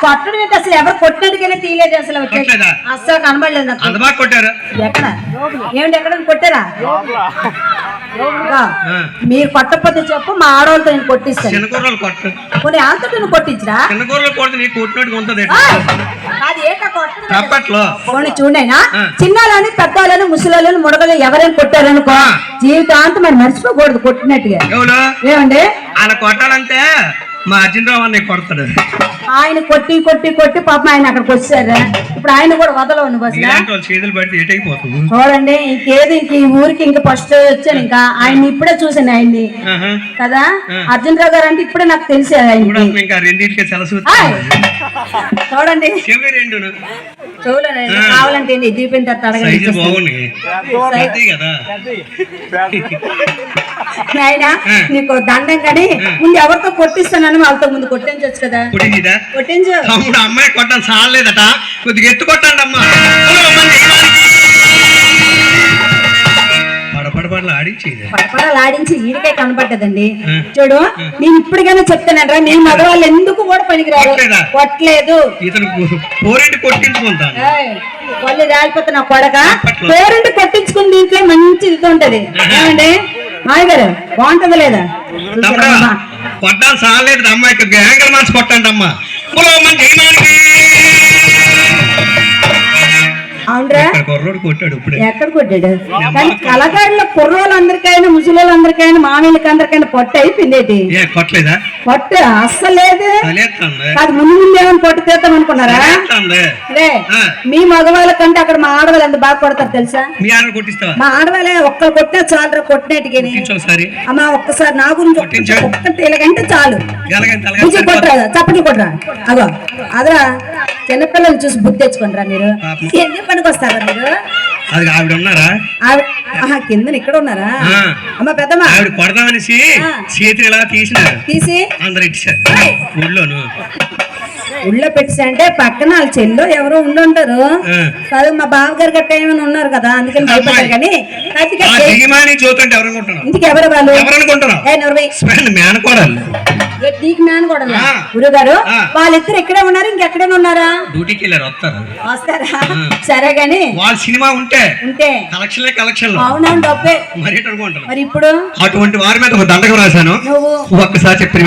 కొట్టడం ఏంటి అసలు ఎవరు కొట్టినట్టుగానే తీయలేదు అసలు అస్సలు కనబడలేదు నాకు కొట్టారు ఎక్కడ ఏమిటి ఎక్కడ కొట్టారా మీరు కొట్టకపోతే చెప్పు మా ఆడవాళ్ళతో నేను కొట్టిస్తాను కొన్ని ఆంతో నువ్వు కొట్టించరా అది ఏటా కొట్టలో కొన్ని చూడైనా చిన్నలని పెద్దవాళ్ళని ముసలి ముడగలు ఎవరైనా కొట్టారనుకో జీవితాంతం మరి మర్చిపోకూడదు కొట్టినట్టుగా ఏమండి అలా కొట్టాలంటే మా అర్జునరావు అన్నయ్య కొడతాడు ఆయన కొట్టి కొట్టి కొట్టి పాపం ఆయన అక్కడికి వచ్చారా ఇప్పుడు ఆయన కూడా వదలవను బస్ చేతులు పడితే ఎటైపోతుంది చూడండి ఇంకేది ఇంక ఈ ఊరికి ఇంకా ఫస్ట్ వచ్చాను ఇంకా ఆయన ఇప్పుడే చూసాను ఆయన్ని కదా అర్జునరావు గారు అంటే ఇప్పుడే నాకు తెలిసి ఆయన ఇంకా రెండింటికి చూడండి చూడండి కావాలంటే దీపిన తర్వాత అడగండి ఆయన నీకు దండం కానీ ముందు ఎవరితో కొట్టిస్తానని వాళ్ళతో ముందు కొట్టించవచ్చు కదా కొట్టించు అమ్మాయి కొట్టాలి చాలేదట కొద్దిగా ఎత్తు కొట్టండి అమ్మా ఆడించి ఈడికే కనపడ్డదండి చూడు నేను ఇప్పటికైనా చెప్తానంటరా నేను మగవాళ్ళు ఎందుకు కూడా పనికిరారు కొట్టలేదు వాళ్ళు రాలిపోతే నా కొడక పేరెంట్ కొట్టించుకుని దీంట్లో మంచి ఇది ఉంటది ఏమండి మాయ గారు బాగుంటది లేదా కొట్టాలి చాలేదు అమ్మాయికి యాంగల్ మనసు కొట్టండి అమ్మా ఎక్కడ కొట్టాడు కానీ కళాకారుల కుర్రోళ్ళందరికైనా ముసలోళ్ళందరికైనా మామూలుకి అందరికైనా పొట్ట అయిపోయింది పొట్ట అస్సలు లేదు అది ముందు ముందు ఏమైనా పొట్ట తీద్దాం అనుకున్నారా మీ మగవాళ్ళ కంటే అక్కడ మా ఆడవాళ్ళు ఎంత బాగా కొడతారు తెలుసా మా ఆడవాళ్ళే ఒక్కరు కొట్టినా చాలు కొట్టినట్టుగా అమ్మా ఒక్కసారి నా గురించి ఒక్కటి ఇలాగంటే చాలు కొట్టరా చప్పట్లు కొట్టరా అగో అదరా చిన్నపిల్లలు చూసి బుద్ధి తెచ్చుకుంటారా మీరు ఎందుకు పనికి వస్తారా మీరు కింద ఇక్కడ ఉన్నారా అమ్మ పెద్దమ్మ కొడదామనేసి చేతులు ఇలా తీసి అందరు ఉళ్ళో పెట్టేసా అంటే పక్కన వాళ్ళ చెల్లో ఎవరో ఉండుంటారు కాదు మా బావగారు గట్ట ఏమైనా ఉన్నారు కదా అందుకని భయపడ్డారు కానీ ఇంటికి ఎవరు వాళ్ళు నీకు మేన కూడా గురుగారు వాళ్ళిద్దరు ఇక్కడే ఉన్నారు ఇంకెక్కడైనా ఉన్నారా డ్యూటీకి వెళ్ళారు వస్తారా సరే గాని వాళ్ళ సినిమా ఉంటే కలెక్షన్ అవునవును డబ్బే మరి ఇప్పుడు అటువంటి వారి మీద ఒక దండకం రాశాను నువ్వు ఒక్కసారి చెప్పి